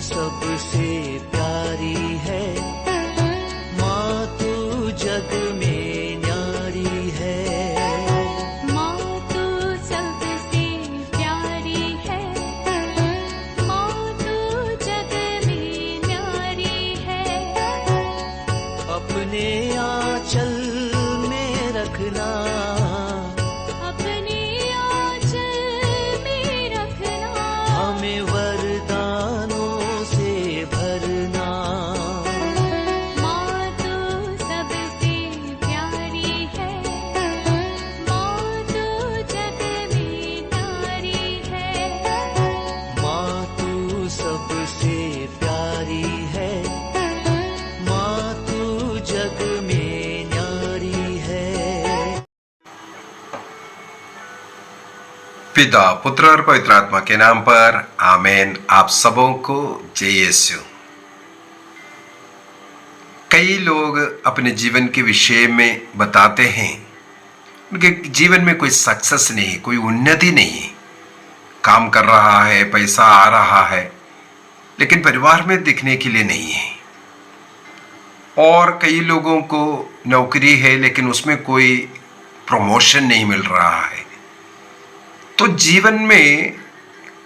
सबसे प्यारी है, माँ तू जग में न्यारी है। माँ तू सबसे प्यारी है, माँ तू जग में न्यारी है। अपने आंचल में रखना, अपने आंचल में रखना, हमें वरदानों से भरना। माँ तू सबसे प्यारी है, माँ तू जग में न्यारी है। माँ तू सबसे प्यारी है, माँ तू जग में न्यारी है। पिता, पुत्र और पवित्र आत्मा के नाम पर आमेन। आप सबों को जय यीशु। कई लोग अपने जीवन के विषय में बताते हैं उनके जीवन में कोई सक्सेस नहीं, कोई उन्नति नहीं, काम कर रहा है, पैसा आ रहा है, लेकिन परिवार में दिखने के लिए नहीं है। और कई लोगों को नौकरी है लेकिन उसमें कोई प्रमोशन नहीं मिल रहा है। तो जीवन में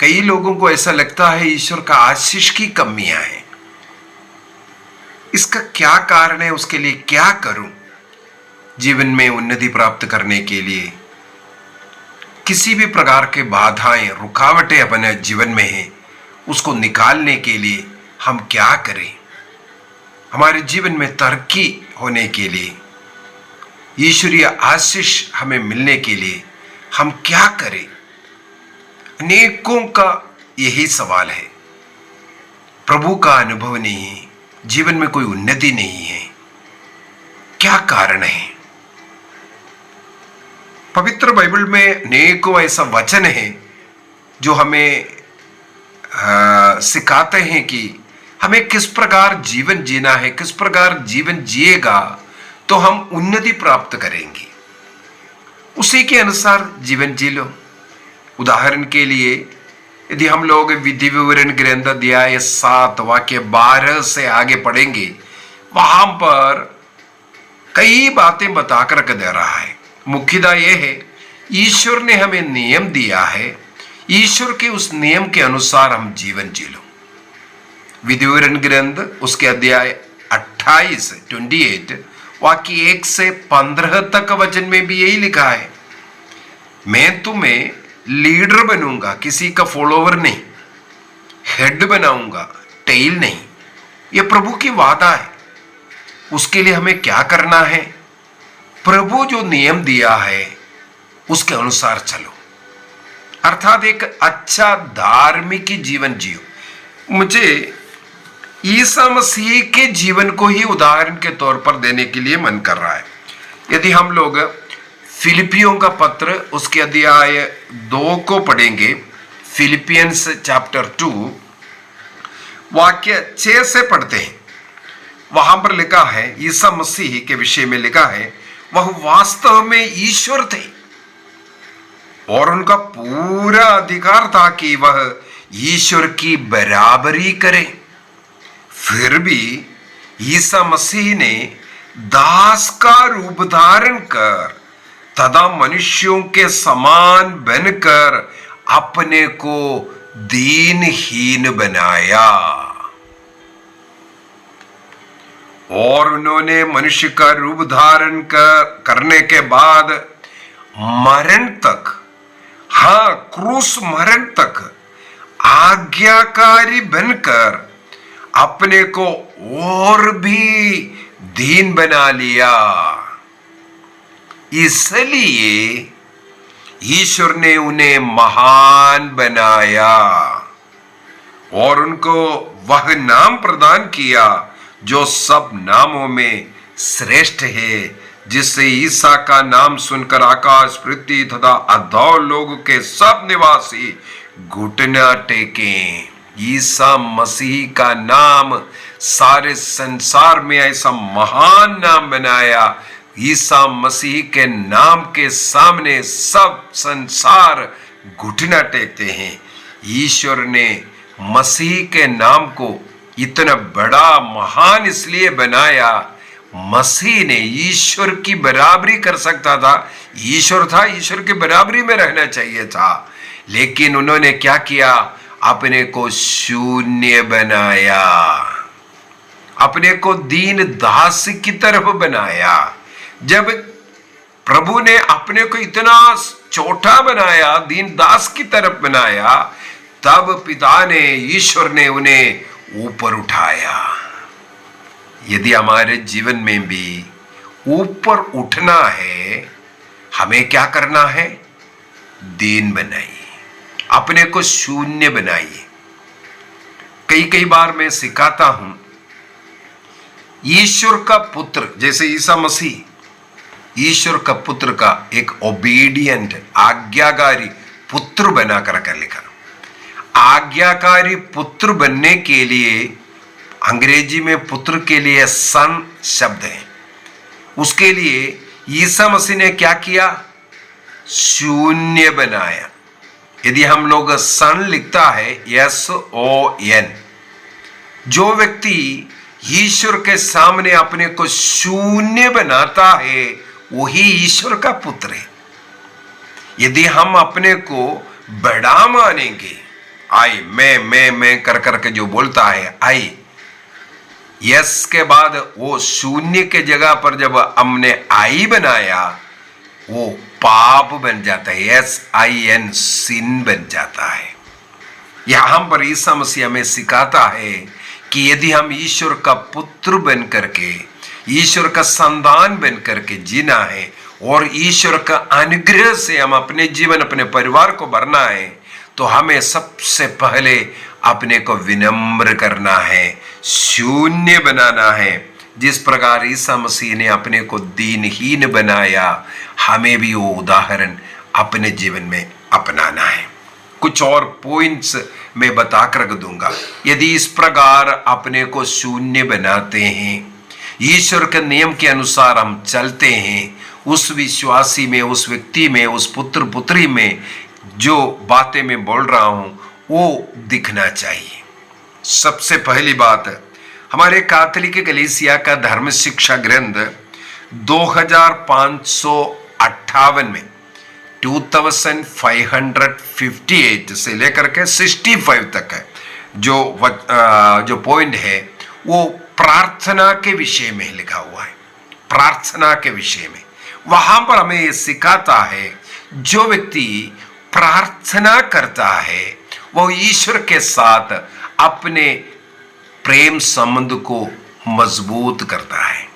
कई लोगों को ऐसा लगता है ईश्वर का आशीष की कमियां हैं। इसका क्या कारण है, उसके लिए क्या करूं? जीवन में उन्नति प्राप्त करने के लिए किसी भी प्रकार के बाधाएं, रुकावटें अपने जीवन में हैं, उसको निकालने के लिए हम क्या करें? हमारे जीवन में तरक्की होने के लिए, ईश्वरीय आशीष हमें मिलने के लिए हम क्या करें? अनेकों का यही सवाल है। प्रभु का अनुभव नहीं है, जीवन में कोई उन्नति नहीं है, क्या कारण है? पवित्र बाइबल में अनेकों ऐसा वचन है जो हमें सिखाते हैं कि हमें किस प्रकार जीवन जीना है, किस प्रकार जीवन जिएगा तो हम उन्नति प्राप्त करेंगे। उसी के अनुसार जीवन जी लो। उदाहरण के लिए यदि हम लोग विधि विवरण ग्रंथ अध्याय 7 वाक्य 12 से आगे पढ़ेंगे, वहां पर कई बातें बताकर रख दे रहा है। मुख्यतः यह है, ईश्वर ने हमें नियम दिया है, ईश्वर के उस नियम के अनुसार हम जीवन जी लो। विधि विवरण ग्रंथ उसके अध्याय 28 वाक्य 1 से 15 तक वचन में भी यही लिखा है, मैं तुम्हें लीडर बनूंगा, किसी का फॉलोवर नहीं, हेड बनाऊंगा, टेल नहीं। यह प्रभु की वादा है। उसके लिए हमें क्या करना है? प्रभु जो नियम दिया है उसके अनुसार चलो, अर्थात एक अच्छा धार्मिक जीवन जियो। मुझे ईसा मसीह के जीवन को ही उदाहरण के तौर पर देने के लिए मन कर रहा है। यदि हम लोग फिलिपियों का पत्र उसके अध्याय 2 को पढ़ेंगे, फिलिपियंस चैप्टर 2 वाक्य 6 से पढ़ते हैं। वहां पर लिखा है, ईसा मसीह के विषय में लिखा है, वह वास्तव में ईश्वर थे और उनका पूरा अधिकार था कि वह ईश्वर की बराबरी करें। फिर भी ईसा मसीह ने दास का रूप धारण कर तथा मनुष्यों के समान बनकर अपने को दीनहीन बनाया और उन्होंने मनुष्य का रूप धारण करने के बाद मरण तक, हाँ क्रूस मरण तक आज्ञाकारी बनकर अपने को और भी दीन बना लिया। इसलिए ईश्वर ने उन्हें महान बनाया और उनको वह नाम प्रदान किया जो सब नामों में श्रेष्ठ है, जिससे ईसा का नाम सुनकर आकाश, पृथ्वी तथा अधोलोक लोगों के सब निवासी घुटना टेकें। ईसा मसीह का नाम सारे संसार में ऐसा महान नाम बनाया। ईसा मसीह के नाम के सामने सब संसार घुटना टेकते हैं। ईश्वर ने मसीह के नाम को इतना बड़ा महान इसलिए बनाया, मसीह ने ईश्वर की बराबरी कर सकता था, ईश्वर था, ईश्वर की बराबरी में रहना चाहिए था, लेकिन उन्होंने क्या किया, अपने को शून्य बनाया, अपने को दीन दास की तरफ बनाया। जब प्रभु ने अपने को इतना छोटा बनाया, दीन दास की तरफ बनाया, तब पिता ने, ईश्वर ने उन्हें ऊपर उठाया। यदि हमारे जीवन में भी ऊपर उठना है, हमें क्या करना है? दीन बनाइए, अपने को शून्य बनाइए। कई बार मैं सिखाता हूं, ईश्वर का पुत्र जैसे ईसा मसीह, ईश्वर का पुत्र का एक ओबीडियंट, आज्ञाकारी पुत्र बनाकर कर लिखा। आज्ञाकारी पुत्र बनने के लिए अंग्रेजी में पुत्र के लिए सन शब्द है। उसके लिए ईसा मसीह ने क्या किया? शून्य बनाया। यदि हम लोग सन लिखता है SON, जो व्यक्ति ईश्वर के सामने अपने को शून्य बनाता है वही ईश्वर का पुत्र है। यदि हम अपने को बड़ा मानेंगे, आई मैं कर करके जो बोलता है आई, यस के बाद वो शून्य के जगह पर जब हमने आई बनाया, वो पाप बन जाता है, SIN, सिन बन जाता है। यहां पर ईसा मसीह हमें सिखाता है कि यदि हम ईश्वर का पुत्र बन करके, ईश्वर का संतान बन करके जीना है और ईश्वर का अनुग्रह से हम अपने जीवन, अपने परिवार को भरना है, तो हमें सबसे पहले अपने को विनम्र करना है, शून्य बनाना है। जिस प्रकार ईसा मसीह ने अपने को दीनहीन बनाया, हमें भी वो उदाहरण अपने जीवन में अपनाना है। कुछ और पॉइंट्स मैं बताकर रख दूंगा। यदि इस प्रकार अपने को शून्य बनाते हैं, ईश्वर के नियम के अनुसार हम चलते हैं, उस विश्वासी में, उस व्यक्ति में, उस पुत्र पुत्री में जो बातें मैं बोल रहा हूं वो दिखना चाहिए। सबसे पहली बात, हमारे कैथोलिक कलीसिया का धर्म शिक्षा ग्रंथ 2558 में 2558 से लेकर के 65 तक है जो पॉइंट है वो प्रार्थना के विषय में लिखा हुआ है। प्रार्थना के विषय में वहां पर हमें ये सिखाता है, जो व्यक्ति प्रार्थना करता है वो ईश्वर के साथ अपने प्रेम संबंध को मजबूत करता है।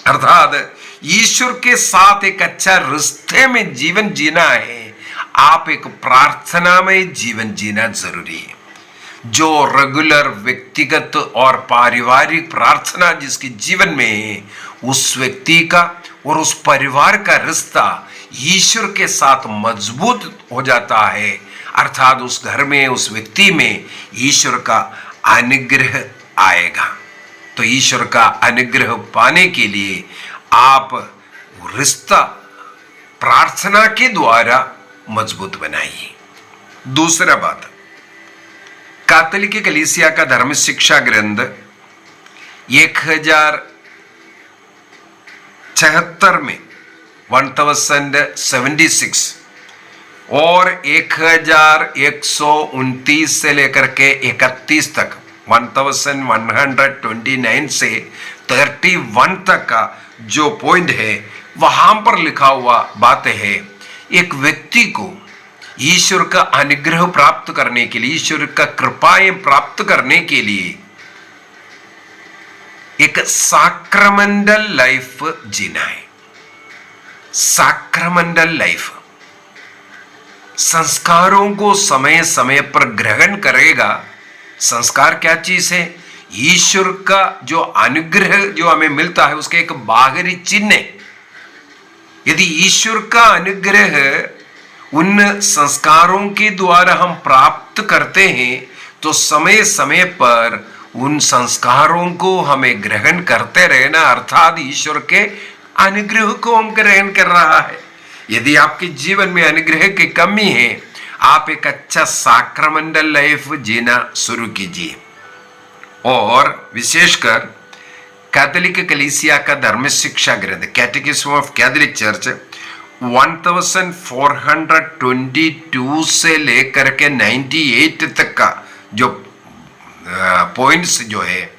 अर्थात ईश्वर के साथ एक अच्छा रिश्ते में जीवन जीना है, आप एक प्रार्थना में जीवन जीना जरूरी है। जो रेगुलर व्यक्तिगत और पारिवारिक प्रार्थना जिसके जीवन में है, उस व्यक्ति का और उस परिवार का रिश्ता ईश्वर के साथ मजबूत हो जाता है। अर्थात उस घर में, उस व्यक्ति में ईश्वर का अनुग्रह आएगा। तो ईश्वर का अनुग्रह पाने के लिए आप रिश्ता प्रार्थना के द्वारा मजबूत बनाइए। दूसरा बात, कैथोलिक कलीसिया का धर्म शिक्षा ग्रंथ 1076 में 1076 और 1129 से लेकर के 31 तक 1129 से 31 तक का जो पॉइंट है, वहां पर लिखा हुआ बात है, एक व्यक्ति को ईश्वर का अनुग्रह प्राप्त करने के लिए, ईश्वर का कृपाएं प्राप्त करने के लिए एक सैक्रमेंटल लाइफ जीना है। सैक्रमेंटल लाइफ, संस्कारों को समय समय पर ग्रहण करेगा। संस्कार क्या चीज है? ईश्वर का जो अनुग्रह जो हमें मिलता है उसके एक बाहरी चिन्ह है। यदि ईश्वर का अनुग्रह उन संस्कारों के द्वारा हम प्राप्त करते हैं, तो समय समय पर उन संस्कारों को हमें ग्रहण करते रहना, अर्थात ईश्वर के अनुग्रह को हम ग्रहण कर रहा है। यदि आपके जीवन में अनुग्रह की कमी है, आप एक अच्छा सैक्रामेंटल लाइफ जीना शुरू कीजिए। और विशेषकर कैथोलिक कलीसिया का धर्म शिक्षा ग्रंथ कैटेकिज्म ऑफ कैथोलिक चर्च 1422 से लेकर के 98 तक का जो पॉइंट्स जो है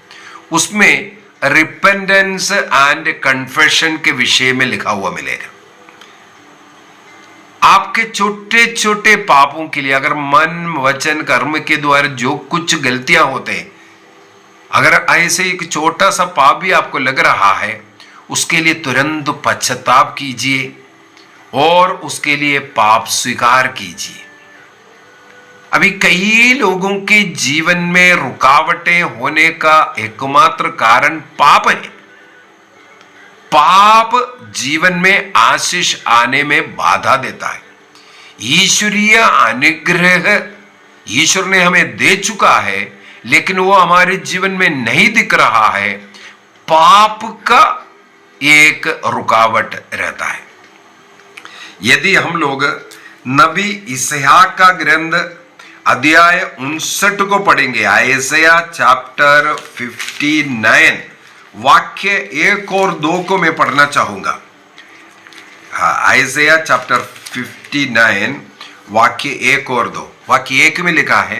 उसमें रिपेंटेंस एंड कन्फेशन के विषय में लिखा हुआ मिलेगा। आपके छोटे छोटे पापों के लिए अगर मन वचन कर्म के द्वारा जो कुछ गलतियां होते हैं, अगर ऐसे एक छोटा सा पाप भी आपको लग रहा है, उसके लिए तुरंत पश्चाताप कीजिए और उसके लिए पाप स्वीकार कीजिए। अभी कई लोगों के जीवन में रुकावटें होने का एकमात्र कारण पाप है। पाप जीवन में आशीष आने में बाधा देता है। ईश्वरीय अनुग्रह ईश्वर ने हमें दे चुका है, लेकिन वो हमारे जीवन में नहीं दिख रहा है। पाप का एक रुकावट रहता है। यदि हम लोग नबी इसहाक का ग्रंथ अध्याय 59 को पढ़ेंगे, आयशया चैप्टर 59 वाक्य 1 और 2 को मैं पढ़ना चाहूंगा। आयशया चैप्टर 59 वाक्य 1 और 2। वाक्य 1 में लिखा है,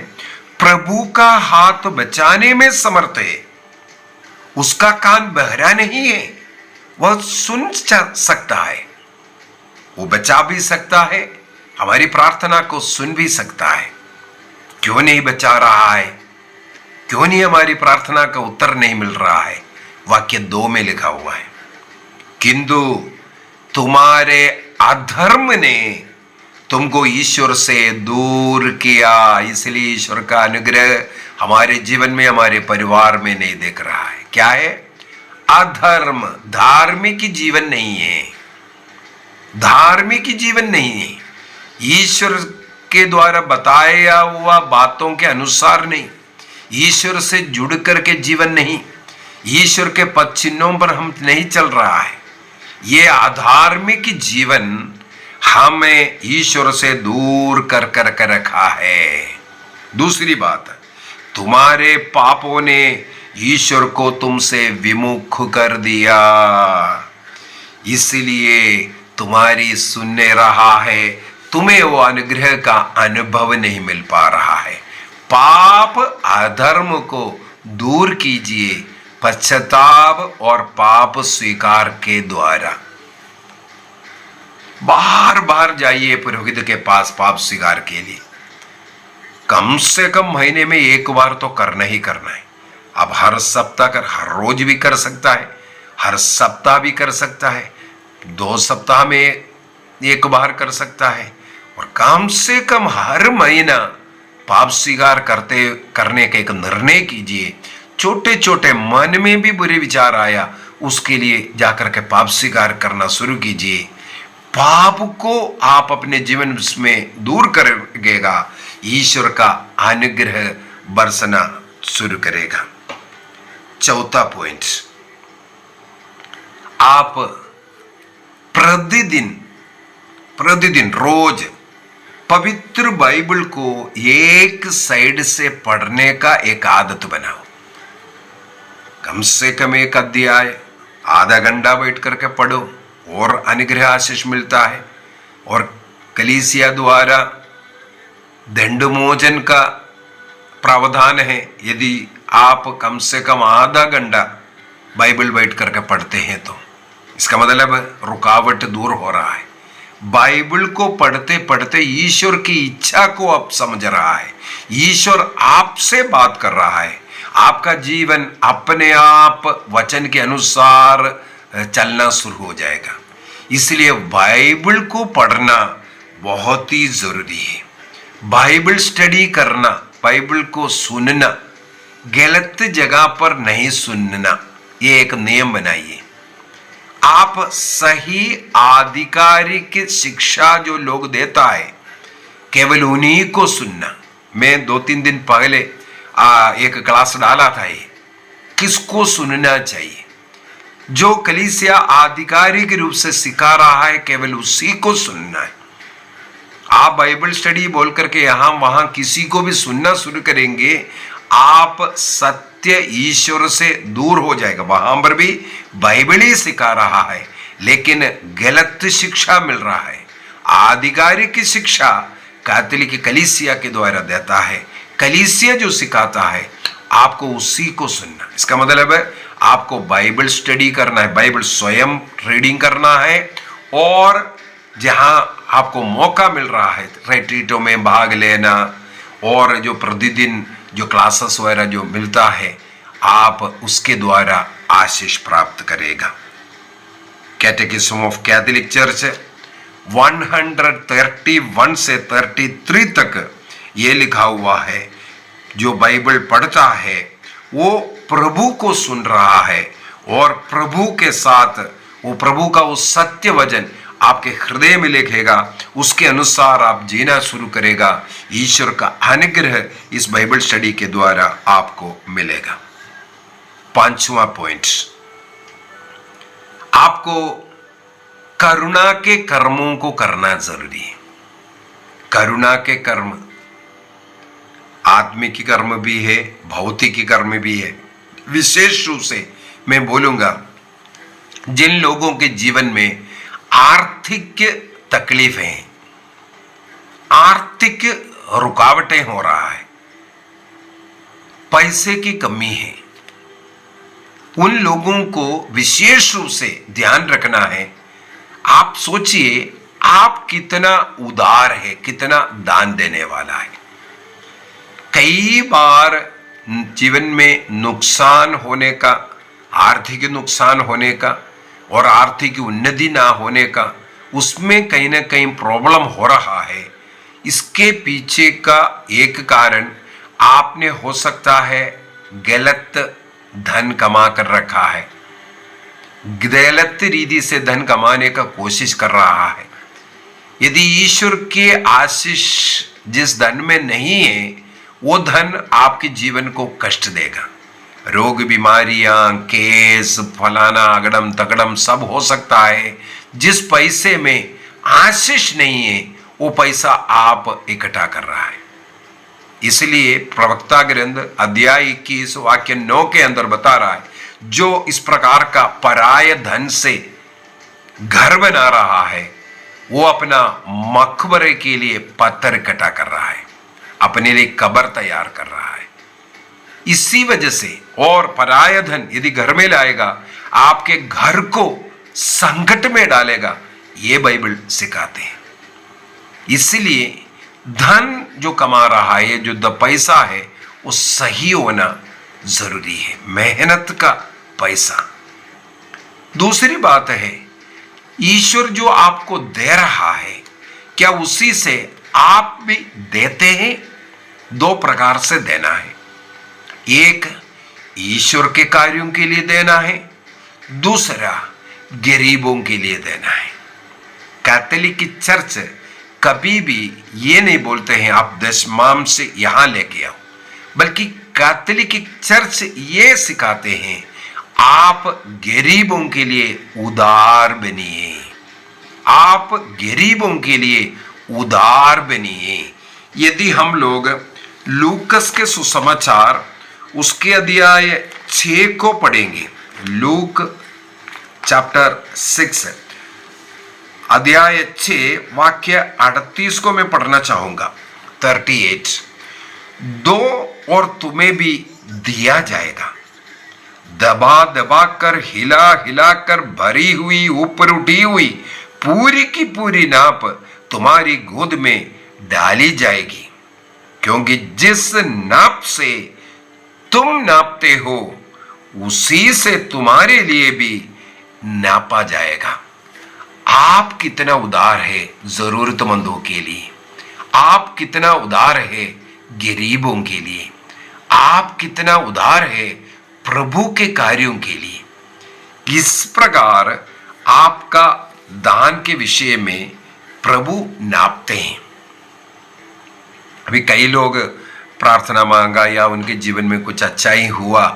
प्रभु का हाथ बचाने में समर्थ है, उसका कान बहरा नहीं है, वह सुन सकता है, वो बचा भी सकता है, हमारी प्रार्थना को सुन भी सकता है। क्यों नहीं बचा रहा है? क्यों नहीं हमारी प्रार्थना का उत्तर नहीं मिल रहा है? वाक्य 2 में लिखा हुआ है, किंतु तुम्हारे अधर्म ने तुमको ईश्वर से दूर किया, इसलिए ईश्वर का अनुग्रह हमारे जीवन में, हमारे परिवार में नहीं दिख रहा है। क्या है? अधर्म। धार्मिक जीवन नहीं है, धार्मिक जीवन नहीं है, ईश्वर के द्वारा बताया हुआ बातों के अनुसार नहीं, ईश्वर से जुड़ करके जीवन नहीं, ईश्वर के पद चिन्हों पर हम नहीं चल रहा है। ये अधार्मिक जीवन हमें ईश्वर से दूर कर रखा है। दूसरी बात, तुम्हारे पापों ने ईश्वर को तुमसे विमुख कर दिया, इसलिए तुम्हारी सुनने रहा है, तुम्हें वो अनुग्रह का अनुभव नहीं मिल पा रहा है। पाप अधर्म को दूर कीजिए पश्चाताप और पाप स्वीकार के द्वारा। बार बार जाइए पुरोहित के पास पाप स्वीकार के लिए। कम से कम महीने में एक बार तो करना ही करना है। अब हर सप्ताह कर, हर रोज भी कर सकता है, हर सप्ताह भी कर सकता है, 2 सप्ताह में एक बार कर सकता है, और कम से कम हर महीना पाप स्वीकार करने का एक निर्णय कीजिए। छोटे छोटे मन में भी बुरे विचार आया, उसके लिए जाकर के पाप स्वीकार करना शुरू कीजिए। पाप को आप अपने जीवन में दूर करेगा, ईश्वर का अनुग्रह बरसना शुरू करेगा। चौथा पॉइंट, आप प्रतिदिन रोज पवित्र बाइबल को एक साइड से पढ़ने का एक आदत बनाओ। कम से कम एक अध्याय आधा घंटा बैठ करके पढ़ो और अनुग्रह आशीष मिलता है। और कलीसिया द्वारा दंडमोचन का प्रावधान है, यदि आप कम से कम आधा घंटा बाइबल बैठ करके पढ़ते हैं तो इसका मतलब रुकावट दूर हो रहा है। बाइबल को पढ़ते पढ़ते ईश्वर की इच्छा को आप समझ रहा है, ईश्वर आपसे बात कर रहा है, आपका जीवन अपने आप वचन के अनुसार चलना शुरू हो जाएगा। इसलिए बाइबल को पढ़ना बहुत ही जरूरी है। बाइबल स्टडी करना, बाइबल को सुनना, गलत जगह पर नहीं सुनना, ये एक नियम बनाइए। आप सही आधिकारिक शिक्षा जो लोग देता है केवल उन्हीं को सुनना। मैं 2-3 दिन पहले एक क्लास डाला था, ये किसको सुनना चाहिए। जो कलीसिया आधिकारिक रूप से सिखा रहा है केवल उसी को सुनना है। आप बाइबल स्टडी बोल करके यहां वहां किसी को भी सुनना शुरू करेंगे, आप सत्य ईश्वर से दूर हो जाएगा। वहां पर भी बाइबल ही सिखा रहा है, लेकिन गलत शिक्षा मिल रहा है। आधिकारिक शिक्षा कैथोलिक कलीसिया के द्वारा देता है। कलीसिया जो सिखाता है आपको उसी को सुनना। इसका मतलब है आपको बाइबल स्टडी करना है, बाइबल स्वयं रीडिंग करना है, और जहां आपको मौका मिल रहा है रिट्रीटों में भाग लेना, और जो प्रतिदिन जो क्लासेस वगैरह जो मिलता है, आप उसके द्वारा आशीष प्राप्त करेगा। कैटेकिज्म ऑफ कैथोलिक चर्च 131 से 33 तक ये लिखा हुआ है, जो बाइबल पढ़ता है वो प्रभु को सुन रहा है, और प्रभु के साथ वो प्रभु का वो सत्य वचन आपके हृदय में लिखेगा, उसके अनुसार आप जीना शुरू करेगा। ईश्वर का अनुग्रह इस बाइबल स्टडी के द्वारा आपको मिलेगा। 5वां पॉइंट, आपको करुणा के कर्मों को करना जरूरी है। करुणा के कर्म आत्मिक कर्म भी है, भौतिक कर्म भी है। विशेष रूप से मैं बोलूंगा जिन लोगों के जीवन में आर्थिक तकलीफें हैं, आर्थिक रुकावटें हो रहा है, पैसे की कमी है, उन लोगों को विशेष रूप से ध्यान रखना है। आप सोचिए आप कितना उदार है, कितना दान देने वाला है। कई बार जीवन में नुकसान होने का, आर्थिक नुकसान होने का और आर्थिक उन्नति ना होने का, उसमें कहीं ना कहीं प्रॉब्लम हो रहा है। इसके पीछे का एक कारण आपने हो सकता है गलत धन कमा कर रखा है, गलत रीति से धन कमाने का कोशिश कर रहा है। यदि ईश्वर के आशीष जिस धन में नहीं है, वो धन आपके जीवन को कष्ट देगा। रोग, बीमारियां, केस, फलाना अगड़म तगड़म सब हो सकता है। जिस पैसे में आशीष नहीं है, वो पैसा आप इकट्ठा कर रहा है। इसलिए प्रवक्ता ग्रंथ अध्याय 21 वाक्य 9 के अंदर बता रहा है, जो इस प्रकार का पराय धन से घर बना रहा है, वो अपना मकबरे के लिए पत्थर इकट्ठा कर रहा है, अपने लिए कब्र तैयार कर रहा है। इसी वजह से, और पराय धन यदि घर में लाएगा आपके घर को संकट में डालेगा, ये बाइबल सिखाते हैं। इसलिए धन जो कमा रहा है, जो पैसा है, वो सही होना जरूरी है, मेहनत का पैसा। दूसरी बात है, ईश्वर जो आपको दे रहा है, क्या उसी से आप भी देते हैं? 2 प्रकार से देना है। एक ईश्वर के कार्यों के लिए देना है, दूसरा गरीबों के लिए देना है। कैथोलिक चर्च कभी भी ये नहीं बोलते हैं आप दशमांश से यहां लेके आओ, बल्कि कैथोलिक चर्च ये सिखाते हैं आप गरीबों के लिए उदार बनिए, आप गरीबों के लिए उदार बनिए। यदि हम लोग लूकस के सुसमाचार उसके अध्याय 6 को पढ़ेंगे, लूक चैप्टर 6 अध्याय 6 वाक्य 38 को मैं पढ़ना चाहूंगा। 38, दो और तुम्हें भी दिया जाएगा, दबा दबा कर, हिला हिला कर भरी हुई, ऊपर उठी हुई पूरी की पूरी नाप तुम्हारी गोद में डाली जाएगी, क्योंकि जिस नाप से तुम नापते हो उसी से तुम्हारे लिए भी नापा जाएगा। आप कितना उदार है जरूरतमंदों के लिए, आप कितना उदार है गरीबों के लिए, आप कितना उदार है प्रभु के कार्यों के लिए। इस प्रकार आपका दान के विषय में प्रभु नापते हैं। अभी कई लोग प्रार्थना मांगा या उनके जीवन में कुछ अच्छा ही हुआ,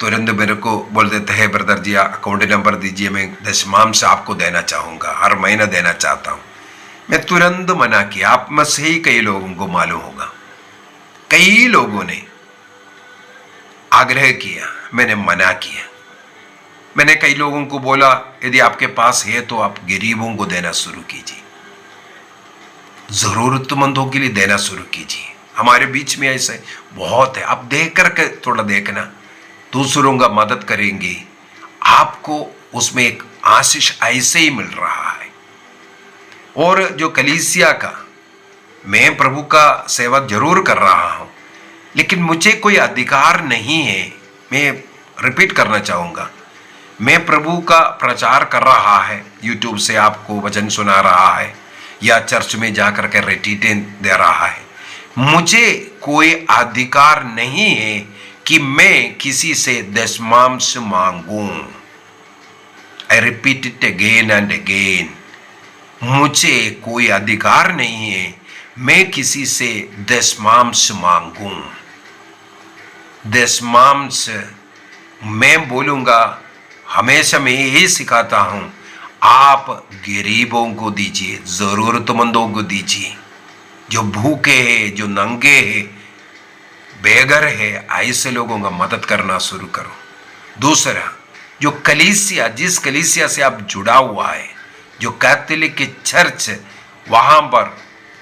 तुरंत मेरे को बोल देते हैं, ब्रदर जी अकाउंट नंबर दीजिए, मैं दशमांश आपको देना चाहूँगा, हर महीना देना चाहता हूँ। मैं तुरंत मना किया। आप में से ही कई लोगों को मालूम होगा, कई लोगों ने आग्रह किया, मैंने मना किया। मैंने कई लोगों को बोला यदि आपके पास है तो आप गरीबों को देना शुरू कीजिए, जरूरतमंदों के लिए देना शुरू कीजिए। हमारे बीच में ऐसे बहुत है, आप देख करके थोड़ा देखना, दूसरों का मदद करेंगे, आपको उसमें एक आशीष ऐसे ही मिल रहा है। और जो कलीसिया का, मैं प्रभु का सेवा जरूर कर रहा हूं, लेकिन मुझे कोई अधिकार नहीं है। मैं रिपीट करना चाहूंगा, मैं प्रभु का प्रचार कर रहा है, यूट्यूब से आपको वचन सुना रहा है या चर्च में जाकर के रिट्रीटें दे रहा है। मुझे कोई अधिकार नहीं है कि मैं किसी से दशमांश मांगूं। I repeat it again and again, मुझे कोई अधिकार नहीं है मैं किसी से दशमांश मांगूं। दशमांश मैं बोलूंगा, हमेशा मैं यही सिखाता हूं, आप गरीबों को दीजिए, जरूरतमंदों को दीजिए, जो भूखे हैं, जो नंगे हैं, बेघर है, ऐसे लोगों का मदद करना शुरू करो। दूसरा, जो कलीसिया, जिस कलीसिया से आप जुड़ा हुआ है, जो कैथोलिक की चर्च, वहां पर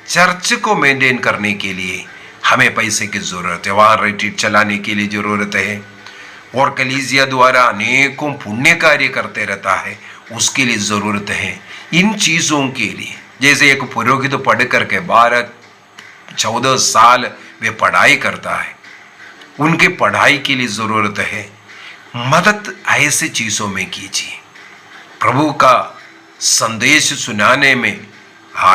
चर्च को मेंटेन करने के लिए हमें पैसे की जरूरत है, वहां रिट्रीट चलाने के लिए जरूरत है, और कलीसिया द्वारा अनेकों पुण्य कार्य करते रहता है, उसके लिए जरूरत है। इन चीजों के लिए, जैसे एक पुरोहित तो पढ़ करके 12-14 साल वे पढ़ाई करता है, उनके पढ़ाई के लिए जरूरत है। मदद ऐसे चीजों में कीजिए। प्रभु का संदेश सुनाने में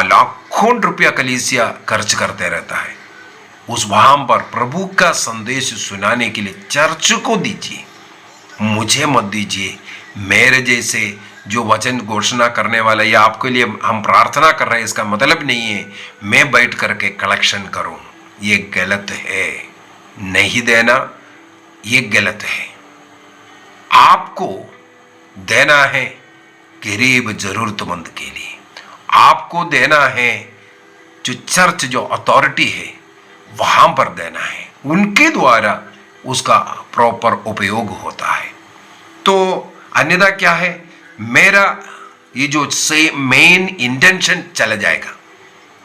लाखों रुपया कलीसिया खर्च करते रहता है, उस वहां पर प्रभु का संदेश सुनाने के लिए चर्च को दीजिए, मुझे मत दीजिए। मेरे जैसे जो वचन घोषणा करने वाला, या आपके लिए हम प्रार्थना कर रहे हैं, इसका मतलब नहीं है मैं बैठ करके कलेक्शन करूं। ये गलत है, नहीं देना ये गलत है। आपको देना है गरीब जरूरतमंद के लिए, आपको देना है जो चर्च, जो अथॉरिटी है, वहां पर देना है, उनके द्वारा उसका प्रॉपर उपयोग होता है। तो अन्यथा क्या है, मेरा ये जो से मेन इंटेंशन चला जाएगा,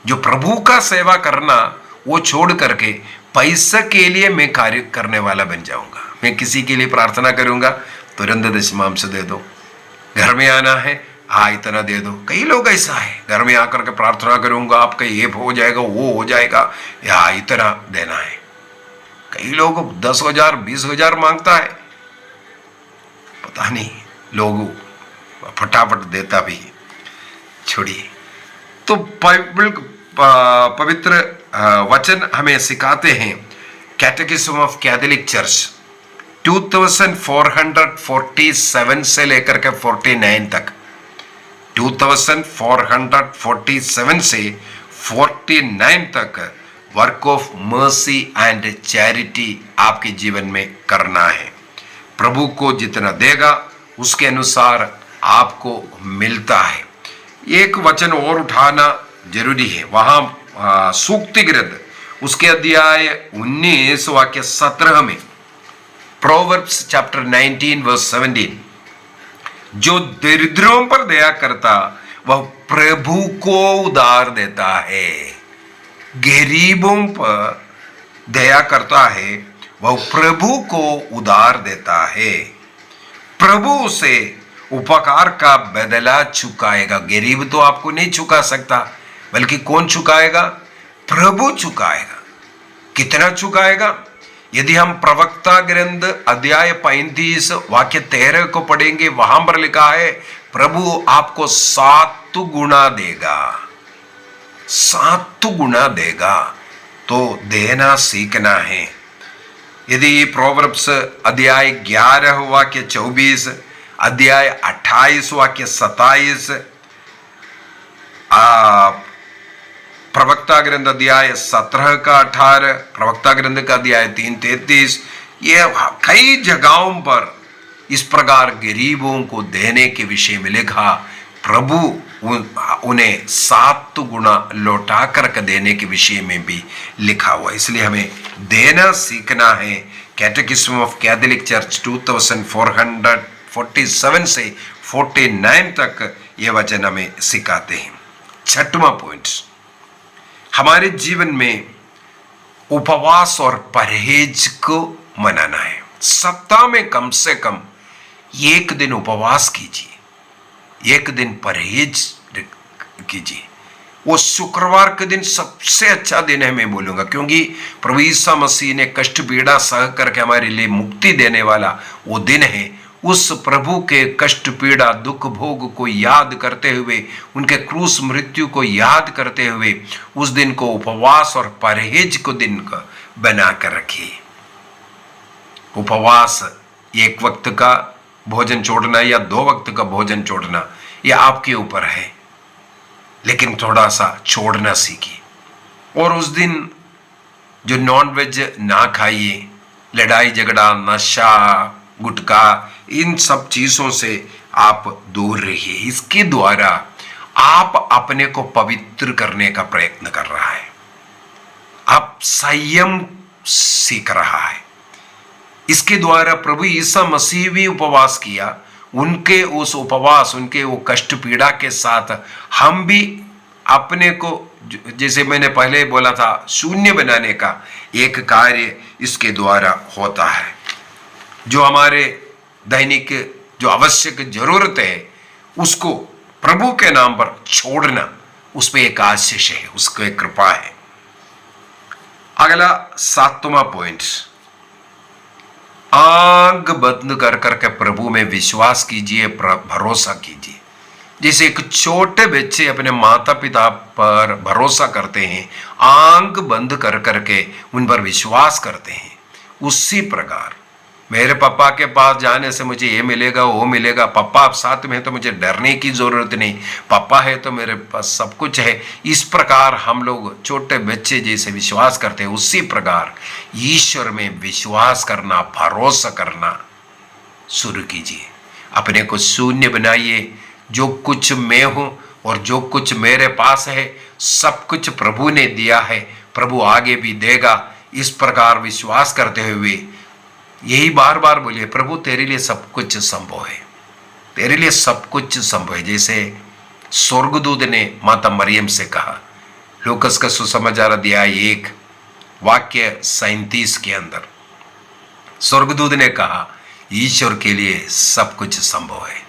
जो प्रभु का सेवा करना वो छोड़ करके पैसा के लिए मैं कार्य करने वाला बन जाऊंगा। मैं किसी के लिए प्रार्थना करूंगा, तुरंत दशमांश दे दो, घर में आना है इतना दे दो। कई लोग ऐसा है, घर में आकर के प्रार्थना करूंगा, आपका ये हो जाएगा, वो हो जाएगा, या इतना देना है। कई लोग 10,000 20,000 मांगता है, पता नहीं लोग फटाफट देता भी है। छोड़िए। तो पवित्र वचन हमें सिखाते हैं, कैटेकिज्म ऑफ कैथोलिक चर्च 2447 से लेकर के 49 तक, 2447 से 49 तक work of mercy and charity आपके जीवन में करना है। प्रभु को जितना देगा उसके अनुसार आपको मिलता है। एक वचन और उठाना जरूरी है, वहां सूक्ति ग्रंथ उसके अध्याय 19 वाक्य 17 में, प्रोवर्ब्स चैप्टर 19 वर्स 17, जो दरिद्रों पर दया करता वह प्रभु को उधार देता है। गरीबों पर दया करता है वह प्रभु को उधार देता है। प्रभु उसे उपकार का बदला चुकाएगा। गरीब तो आपको नहीं चुका सकता, बल्कि कौन चुकाएगा? प्रभु चुकाएगा। कितना चुकाएगा? यदि हम प्रवक्ता ग्रंथ अध्याय 35 वाक्य 13 को पढ़ेंगे, वहां पर लिखा है प्रभु आपको 7 गुना देगा, 7 गुना देगा। तो देना सीखना है। यदि प्रोवर्ब्स अध्याय 11 वाक्य 24, अध्याय 28 वाक्य 27, प्रवक्ता ग्रंथ अध्याय 17 का 18, प्रवक्ता ग्रंथ का अध्याय 3:33, ये कई जगहों पर इस प्रकार गरीबों को देने के विषय में लिखा। प्रभु उन्हें 7 गुना लौटा कर देने के विषय में भी लिखा हुआ। इसलिए हमें देना सीखना है। कैटेकिज्म ऑफ कैथोलिक चर्च 2447 से 49 तक ये वचन हमें सिखाते हैं। 6वां पॉइंट, हमारे जीवन में उपवास और परहेज को मनाना है। सप्ताह में कम से कम 1 दिन उपवास कीजिए, 1 दिन परहेज कीजिए। वो शुक्रवार के दिन सबसे अच्छा दिन है मैं बोलूंगा, क्योंकि प्रभु यीशु मसीह ने कष्ट पीड़ा सह करके हमारे लिए मुक्ति देने वाला वो दिन है। उस प्रभु के कष्ट पीड़ा दुख भोग को याद करते हुए, उनके क्रूस मृत्यु को याद करते हुए उस दिन को उपवास और परहेज को दिन का बना कर रखिए। उपवास 1 वक्त का भोजन छोड़ना या 2 वक्त का भोजन छोड़ना यह आपके ऊपर है, लेकिन थोड़ा सा छोड़ना सीखिए। और उस दिन जो नॉन वेज ना खाइए, लड़ाई झगड़ा नशा गुटखा इन सब चीजों से आप दूर रहिए। इसके द्वारा आप अपने को पवित्र करने का प्रयत्न कर रहा है, आप संयम सीख रहा है। इसके द्वारा प्रभु यीशु मसीह भी उपवास किया, उनके उस उपवास, उनके वो कष्ट पीड़ा के साथ हम भी अपने को, जैसे मैंने पहले बोला था, शून्य बनाने का एक कार्य इसके द्वारा होता है। जो हमारे दैनिक जो आवश्यक जरूरत है उसको प्रभु के नाम पर छोड़ना, उस पर एक आशीष है, उसको एक कृपा है। अगला 7वां पॉइंट, आंख बंद कर करके प्रभु में विश्वास कीजिए, भरोसा कीजिए। जैसे एक छोटे बच्चे अपने माता पिता पर भरोसा करते हैं, आंख बंद कर करके उन पर विश्वास करते हैं, उसी प्रकार मेरे पापा के पास जाने से मुझे ये मिलेगा वो मिलेगा, पापा आप साथ में है तो मुझे डरने की जरूरत नहीं, पापा है तो मेरे पास सब कुछ है, इस प्रकार हम लोग छोटे बच्चे जैसे विश्वास करते हैं, उसी प्रकार ईश्वर में विश्वास करना, भरोसा करना शुरू कीजिए। अपने को शून्य बनाइए। जो कुछ मैं हूं और जो कुछ मेरे पास है सब कुछ प्रभु ने दिया है, प्रभु आगे भी देगा। इस प्रकार विश्वास करते हुए यही बार बार बोलिए, प्रभु तेरे लिए सब कुछ संभव है, तेरे लिए सब कुछ संभव है। जैसे स्वर्गदूत ने माता मरियम से कहा, लूकस का सुसमाचार अध्याय 1 वाक्य 37 के अंदर स्वर्गदूत ने कहा, ईश्वर के लिए सब कुछ संभव है।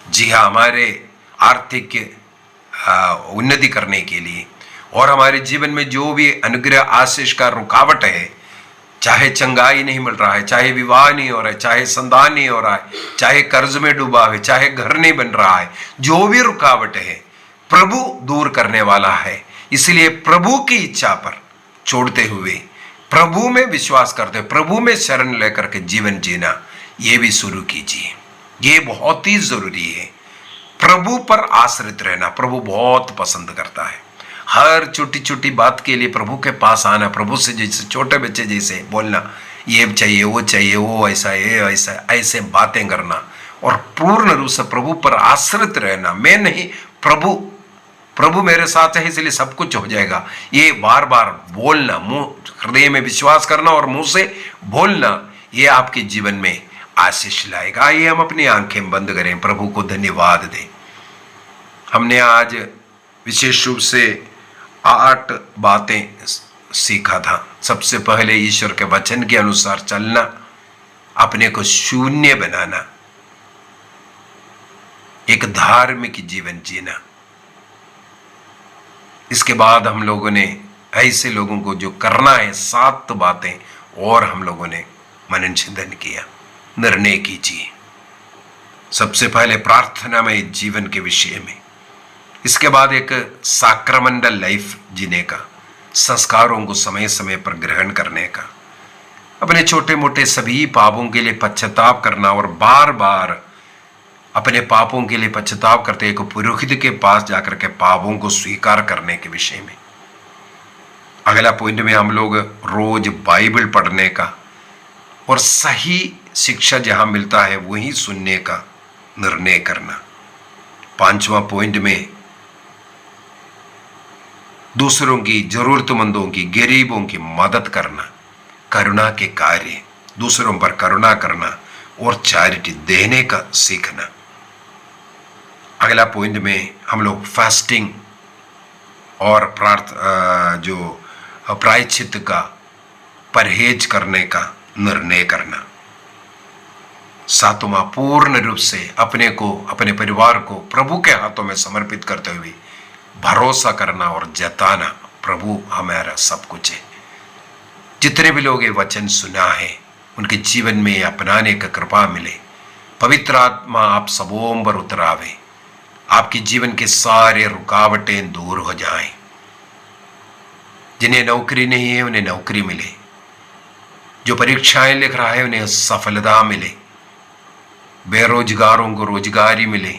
जी हाँ, हमारे आर्थिक उन्नति करने के लिए और हमारे जीवन में जो भी अनुग्रह आशीष का रुकावट है, चाहे चंगाई नहीं मिल रहा है, चाहे विवाह नहीं हो रहा है, चाहे संतान नहीं हो रहा है, चाहे कर्ज में डूबा है, चाहे घर नहीं बन रहा है, जो भी रुकावट है प्रभु दूर करने वाला है। इसलिए प्रभु की इच्छा पर छोड़ते हुए, प्रभु में विश्वास करते हुए, प्रभु में शरण लेकर के जीवन जीना ये भी शुरू कीजिए। ये बहुत ही जरूरी है। प्रभु पर आश्रित रहना प्रभु बहुत पसंद करता है। हर छोटी छोटी बात के लिए प्रभु के पास आना, प्रभु से जैसे छोटे बच्चे जैसे बोलना, ये चाहिए, वो ऐसा है, ऐसा, ऐसे बातें करना और पूर्ण रूप से प्रभु पर आश्रित रहना। मैं नहीं, प्रभु मेरे साथ है इसलिए सब कुछ हो जाएगा, ये बार बार बोलना, मुंह हृदय में विश्वास करना और मुंह से बोलना, ये आपके जीवन में आशीष लाएगा। आइए हम अपनी आंखें बंद करें, प्रभु को धन्यवाद दें। हमने आज विशेष रूप से 8 बातें सीखा था। सबसे पहले ईश्वर के वचन के अनुसार चलना, अपने को शून्य बनाना, एक धार्मिक जीवन जीना। इसके बाद हम लोगों ने ऐसे लोगों को जो करना है 7 बातें और हम लोगों ने मनन चिंतन किया। निर्णय कीजिए सबसे पहले प्रार्थना में जीवन के विषय में, इसके बाद एक साक्रमेंटल लाइफ जीने का, संस्कारों को समय समय पर ग्रहण करने का, अपने छोटे मोटे सभी पापों के लिए पश्चाताप करना और बार बार अपने पापों के लिए पश्चाताप करते एक पुरोहित के पास जाकर के पापों को स्वीकार करने के विषय में। अगला पॉइंट में हम लोग रोज बाइबल पढ़ने का और सही शिक्षा जहां मिलता है वहीं सुनने का निर्णय करना। 5वां पॉइंट में दूसरों की, जरूरतमंदों की, गरीबों की मदद करना, करुणा के कार्य, दूसरों पर करुणा करना और चैरिटी देने का सीखना। अगला पॉइंट में हम लोग फास्टिंग और जो प्रायश्चित का, परहेज करने का निर्णय करना। सातवां, पूर्ण रूप से अपने को, अपने परिवार को प्रभु के हाथों में समर्पित करते हुए भरोसा करना और जताना, प्रभु हमारा सब कुछ है। जितने भी लोग ये वचन सुना है उनके जीवन में अपनाने का कृपा मिले। पवित्र आत्मा आप सबों पर उतरावे, आपके जीवन के सारे रुकावटें दूर हो जाएं। जिन्हें नौकरी नहीं है उन्हें नौकरी मिले, जो परीक्षाएं लिख रहा है उन्हें सफलता मिले, बेरोजगारों को रोजगारी मिले,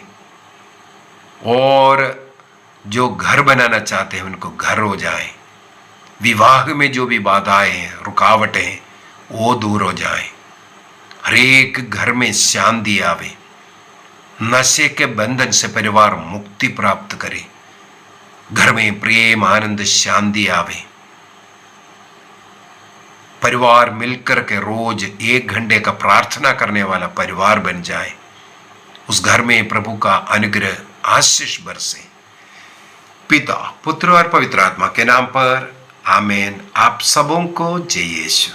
और जो घर बनाना चाहते हैं उनको घर हो जाए। विवाह में जो भी बाधाएं हैं, रुकावटें हैं, वो दूर हो जाएं। हर एक घर में शांति आवे, नशे के बंधन से परिवार मुक्ति प्राप्त करे, घर में प्रेम, आनंद, शांति आवे। परिवार मिलकर के रोज 1 घंटे का प्रार्थना करने वाला परिवार बन जाए। उस घर में प्रभु का अनुग्रह, आशीष बरसे। पिता, पुत्र और पवित्र आत्मा के नाम पर आमीन। आप सबों को जय यीशु।